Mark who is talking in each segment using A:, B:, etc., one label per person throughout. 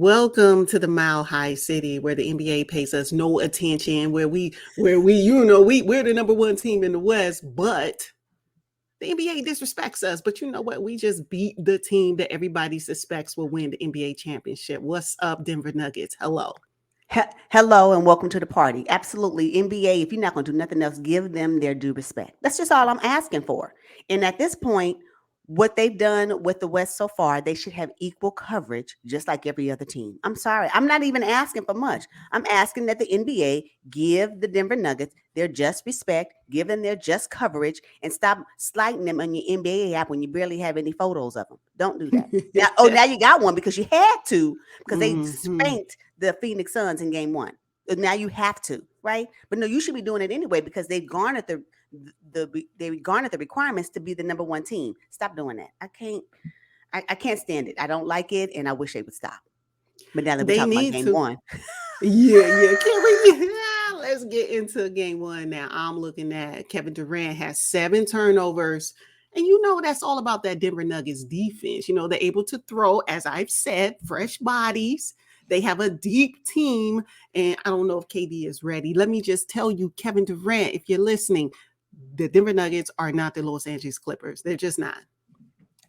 A: Welcome to the Mile High City, where the NBA pays us no attention, where we're the number one team in the West, but the NBA disrespects us. But you know what? We just beat the team that everybody suspects will win the NBA championship. What's up, Denver Nuggets? Hello.
B: Hello and welcome to the party. Absolutely. NBA, if you're not going to do nothing else, give them their due respect. That's just all I'm asking for. And at this point, what they've done with the West so far, they should have equal coverage, just like every other team. I'm sorry. I'm not even asking for much. I'm asking that the NBA give the Denver Nuggets their just respect, give them their just coverage, and stop slighting them on your NBA app when you barely have any photos of them. Don't do that. Now you got one because you had to, because they spanked the Phoenix Suns in game one. Now you have to, right? But no, you should be doing it anyway because they've garnered they garnered the requirements to be the number one team. Stop doing that. I can't stand it. I don't like it, and I wish they would stop. But now that we're talking about game one.
A: Yeah. Can we let's get into game one now. I'm looking at Kevin Durant has 7 turnovers. And you know, that's all about that Denver Nuggets defense. You know, they're able to throw, as I've said, fresh bodies. They have a deep team. And I don't know if KD is ready. Let me just tell you, Kevin Durant, if you're listening, the Denver Nuggets are not the Los Angeles Clippers. They're just not.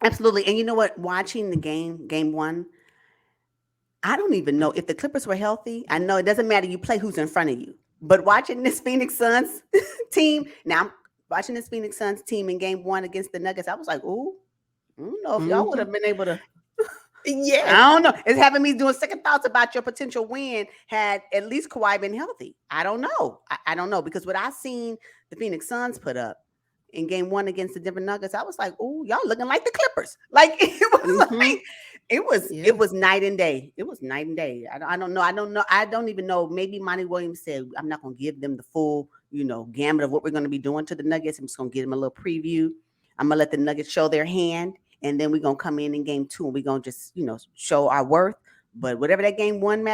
B: Absolutely. And you know what? Watching the game one, I don't even know if the Clippers were healthy. I know it doesn't matter. You play who's in front of you. But watching this Phoenix Suns team, now watching this Phoenix Suns team in game one against the Nuggets, I was like, ooh, I don't know if y'all would have been able to.
A: Yeah.
B: I don't know. It's having me doing second thoughts about your potential win had at least Kawhi been healthy. I don't know. I don't know because what I seen the Phoenix Suns put up in game one against the Denver Nuggets, I was like, oh, y'all looking like the Clippers. Like it was like it was night and day. It was night and day. I don't know. I don't even know. Maybe Monty Williams said, I'm not gonna give them the full, gamut of what we're gonna be doing to the Nuggets. I'm just gonna give them a little preview. I'm gonna let the Nuggets show their hand. And then we're going to come in game two and we're going to just, show our worth. But whatever that game one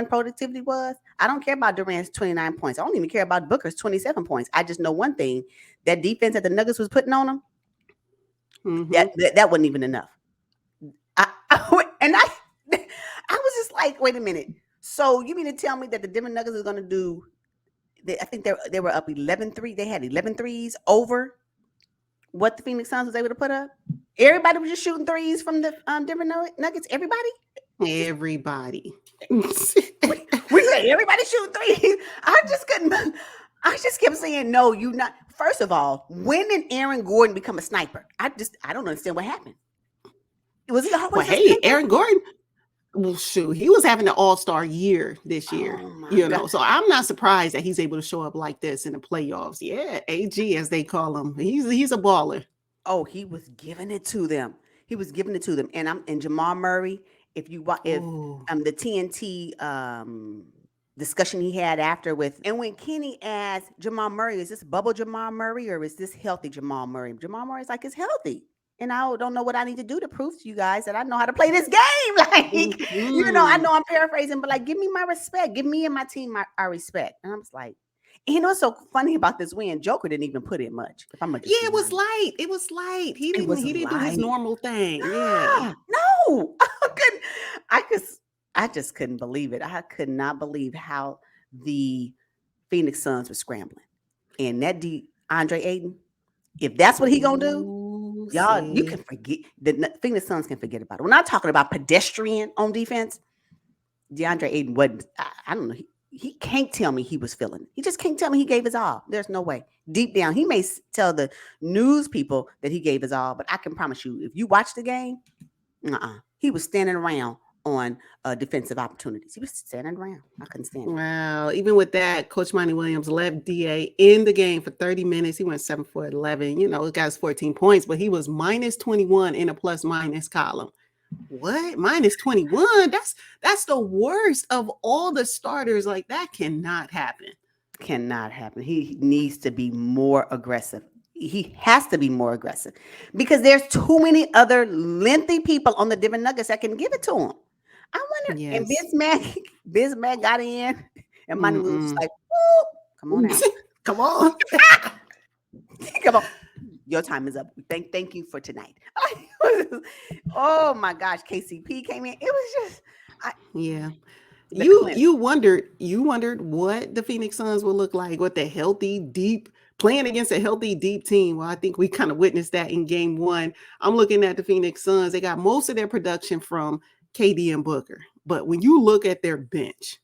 B: productivity was, I don't care about Durant's 29 points. I don't even care about Booker's 27 points. I just know one thing, that defense that the Nuggets was putting on them, that wasn't even enough. I was just like, wait a minute. So you mean to tell me that the Denver Nuggets is going to do, I think they were up 11-3. They had 11 threes over what the Phoenix Suns was able to put up? Everybody was just shooting threes from the Denver Nuggets. Everybody.
A: We
B: said everybody shooting threes. I just kept saying no. You not. First of all, when did Aaron Gordon become a sniper? I don't understand what happened. Was he always?
A: Well, hey, Aaron Gordon. Well, shoot, he was having an all-star year this year, so I'm not surprised that he's able to show up like this in the playoffs. Yeah, AG, as they call him. He's a baller.
B: Oh, he was giving it to them. And Jamal Murray, if the TNT discussion he had after and when Kenny asked Jamal Murray, is this bubble Jamal Murray or is this healthy Jamal Murray? Jamal Murray's like, it's healthy. And I don't know what I need to do to prove to you guys that I know how to play this game. Like, I know I'm paraphrasing, but like, give me my respect. Give me and my team our respect. And I was like, what's so funny about this win? Joker didn't even put in much.
A: It was light. It was light. He didn't do his normal thing. Yeah.
B: No, I just couldn't believe it. I could not believe how the Phoenix Suns were scrambling. And that Andre Ayton, if that's what he gonna do, y'all, you can forget. The Phoenix Suns can forget about it. We're not talking about pedestrian on defense. DeAndre Ayton wasn't. I don't know. He can't tell me he was feeling it. He just can't tell me he gave his all. There's no way. Deep down, he may tell the news people that he gave his all, but I can promise you, if you watch the game, he was standing around on defensive opportunities. He was standing around. I couldn't stand it.
A: Wow. Even with that, Coach Monty Williams left DA in the game for 30 minutes. He went 7 for 11. He got his 14 points, but he was minus 21 in a plus minus column. What? Minus 21? That's the worst of all the starters. Like, that cannot happen.
B: Cannot happen. He needs to be more aggressive. He has to be more aggressive because there's too many other lengthy people on the Denver Nuggets that can give it to him. I wonder. Yes. And Bismack got in, and Monty was like, "Come on out,
A: come on,
B: come on." Your time is up. Thank you for tonight. Oh my gosh, KCP came in. It was just, I,
A: Yeah.
B: the
A: You
B: clinic.
A: you wondered what the Phoenix Suns would look like with the healthy, deep playing against a healthy, deep team. Well, I think we kind of witnessed that in game one. I'm looking at the Phoenix Suns. They got most of their production from KD and Booker. But when you look at their bench,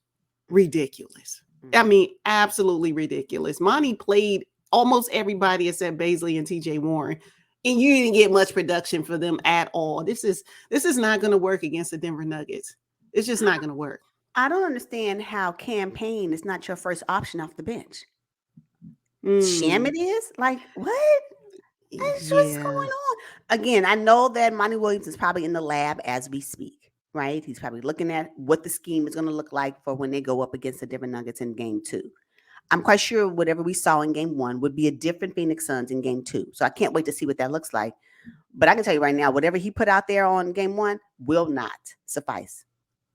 A: ridiculous. I
B: Mhm.
A: mean, absolutely ridiculous. Monty played almost everybody except Baisley and TJ Warren. And you didn't get much production for them at all. This is not going to work against the Denver Nuggets. It's just not going to work.
B: I don't understand how campaign is not your first option off the bench. Sham
A: Mm,
B: it is? Like, what? What's
A: yeah,
B: going on? Again, I know that Monty Williams is probably in the lab as we speak, right? He's probably looking at what the scheme is going to look like for when they go up against the Denver Nuggets in game two. I'm quite sure whatever we saw in game one would be a different Phoenix Suns in game two. So I can't wait to see what that looks like. But I can tell you right now, whatever he put out there on game one will not suffice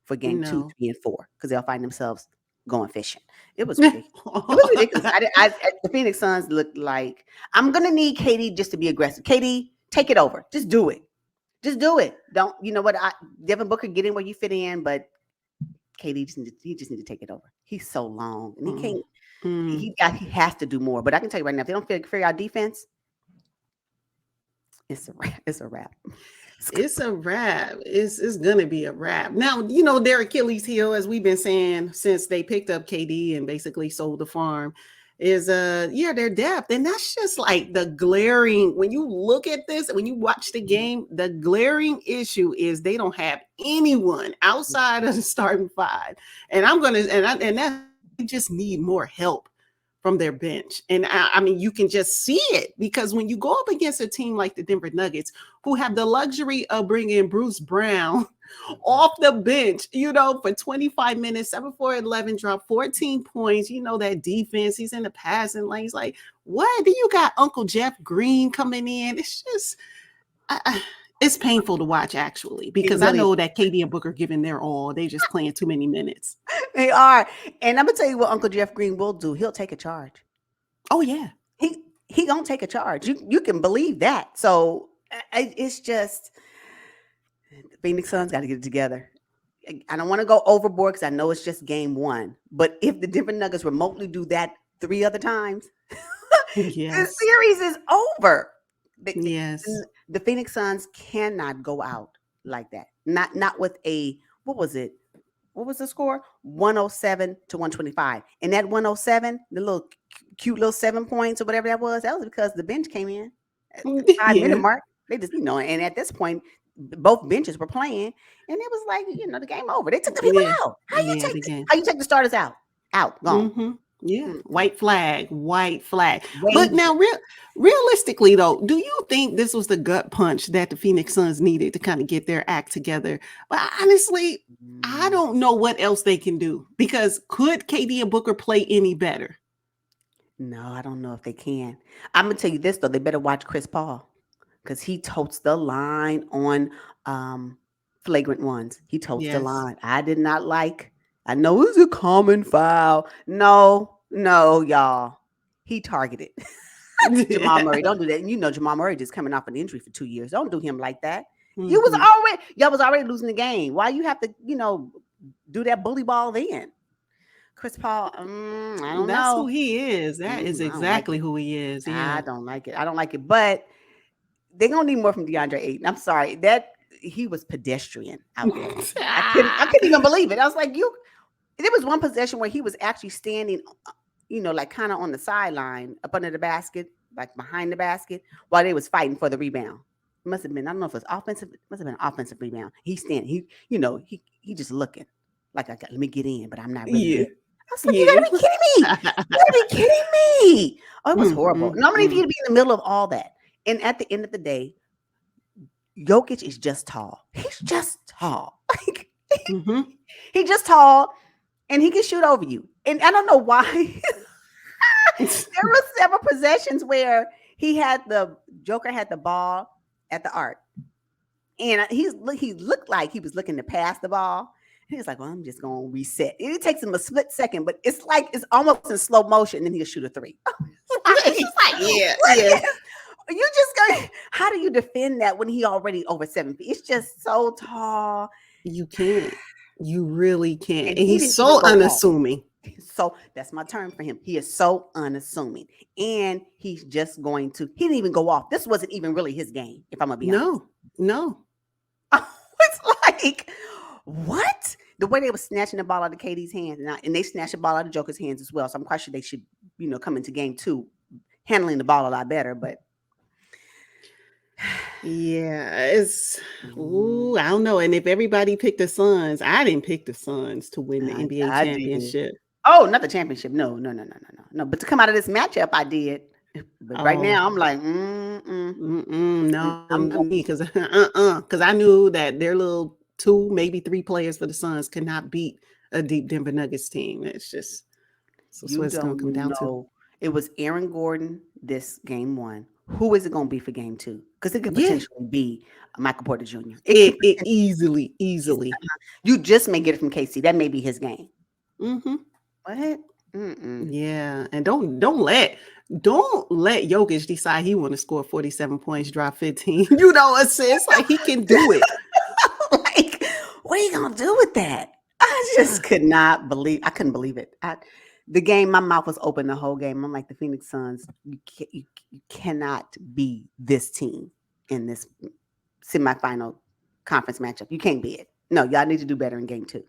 B: for game two,
A: no.
B: 3, and 4 because they'll find themselves going fishing. It was ridiculous. It was ridiculous. The Phoenix Suns looked like I'm gonna need KD just to be aggressive. KD, take it over. Just do it. Just do it. Don't you know what? Devin Booker, get in where you fit in, but KD just need to take it over. He's so long and he
A: Mm,
B: can't.
A: mm.
B: He has to do more. But I can tell you right now, if they don't figure out defense, it's a wrap. It's a wrap.
A: It's a wrap. It's gonna be a wrap. Now, their Achilles heel, as we've been saying since they picked up KD and basically sold the farm, is their depth. And that's just like the glaring when you look at this, when you watch the game, the glaring issue is they don't have anyone outside of the starting five. And I'm gonna and that they just need more help from their bench. And I mean, you can just see it because when you go up against a team like the Denver Nuggets, who have the luxury of bringing Bruce Brown off the bench, for 25 minutes, 7 for 11, drop 14 points. That defense, he's in the passing lanes. Like, what? Then you got Uncle Jeff Green coming in. It's just, it's painful to watch, actually,
B: It
A: because I
B: really
A: know that KD and Booker giving their all. They just playing too many minutes.
B: they are. And I'm gonna tell you what Uncle Jeff Green will do. He'll take a charge.
A: Oh, yeah.
B: He gonna take a charge. You can believe that. So it's just the Phoenix Suns got to get it together. I don't want to go overboard because I know it's just game one. But if the Denver Nuggets remotely do that 3 other times, the
A: Yes.
B: series is over.
A: Yes.
B: The Phoenix Suns cannot go out like that. Not with a what was it? What was the score? 107 to 125. And that 107, the little cute little 7 points or whatever that was because the bench came in at the 5 minute
A: Yeah.
B: mark. They just, and at this point, both benches were playing, and it was like, the game over. They took the people
A: Yeah.
B: out.
A: Yeah, the game.
B: How you take the starters out? Out, gone.
A: Mhm. Yeah,
B: Mm-mm.
A: white flag, white flag. But
B: Waves.
A: now, realistically, though, do you think this was the gut punch that the Phoenix Suns needed to kind of get their act together? But honestly, I
B: Mm,
A: don't know what else they can do because could KD and Booker play any better?
B: no, I don't know if they can. I'm gonna tell you this though, they better watch Chris Paul because he totes the line on um flagrant ones. He totes the
A: Yes.
B: line. I did not like. I know it's a common foul. No, no, y'all. He targeted Jamal Murray. Don't do that. And Jamal Murray just coming off an injury for 2 years. Don't do him like that.
A: Mhm.
B: Y'all was already losing the game. Why you have to, do that bully ball then? Chris Paul, I don't
A: That's who
B: know.
A: he is. That is
B: I don't like
A: exactly
B: it.
A: who he is.
B: I
A: Yeah.
B: don't like it. I don't like it. But they're gonna need more from DeAndre Ayton. I'm sorry. That he was pedestrian out there. I couldn't even believe it. I was like, there was one possession where he was actually standing, like kind of on the sideline up under the basket, like behind the basket, while they was fighting for the rebound. It must have been, I don't know if it was offensive, it must have been an offensive rebound. He's standing, he just looking like let me get in, but I'm not really
A: Yeah.
B: there. I was like, you
A: Yeah.
B: gotta be kidding me. You gotta be kidding me. Oh, it was
A: Mm,
B: horrible.
A: mm,
B: Normally, if
A: mm.
B: you'd be in the middle of all that. And at the end of the day, Jokic is just tall. He's just tall. Like
A: Mhm.
B: he's just tall and he can shoot over you. And I don't know why. There were several possessions where Joker had the ball at the arc. And he looked like he was looking to pass the ball. He was like, well, I'm just going to reset. It takes him a split second, but it's like it's almost in slow motion. And then he'll shoot a three. It's just like,
A: Yeah.
B: what
A: Yeah.
B: is you just going? How do you defend that when he already over 7 feet? It's just so tall.
A: You can't. You really can't.
B: And
A: And
B: he
A: he's
B: didn't even
A: so
B: go off.
A: unassuming.
B: So that's my term for him. He is so unassuming. And he's just going to, he didn't even go off. This wasn't even really his game, if I'm going to be honest.
A: No, no.
B: It's like, what? The way they were snatching the ball out of KD's hands, and they snatched the ball out of Joker's hands as well. So I'm quite sure they should, come into game 2 handling the ball a lot better. But
A: Yeah, it's I don't know. And if everybody picked the Suns, I didn't pick the Suns to win the NBA
B: I did.
A: championship.
B: Oh, not the championship. No, no, no, no, no, no, no. But to come out of this matchup, I did. But right
A: Oh,
B: now, I'm like,
A: no,
B: I'm
A: not me, because because I knew that their little 2, maybe 3 players for the Suns could not beat a deep Denver Nuggets team. It's just so that's
B: You
A: what it's gonna come
B: don't
A: down to.
B: know. It was Aaron Gordon this game 1. Who is it going to be for game 2? Because it could
A: Yeah,
B: potentially be Michael Porter Jr. It could
A: it
B: potentially.
A: easily.
B: You just may get it from KC. That may be his game.
A: Mm-hmm.
B: What? Mm-mm.
A: Yeah, and don't let Jokic decide he want to score 47 points, drop 15, assists. Like, he can do it.
B: Like, what are you gonna do with that? I just could not believe. I couldn't believe it. The game, my mouth was open the whole game. I'm like, the Phoenix Suns. You cannot be this team in this semifinal conference matchup. You can't be it. No, y'all need to do better in game 2.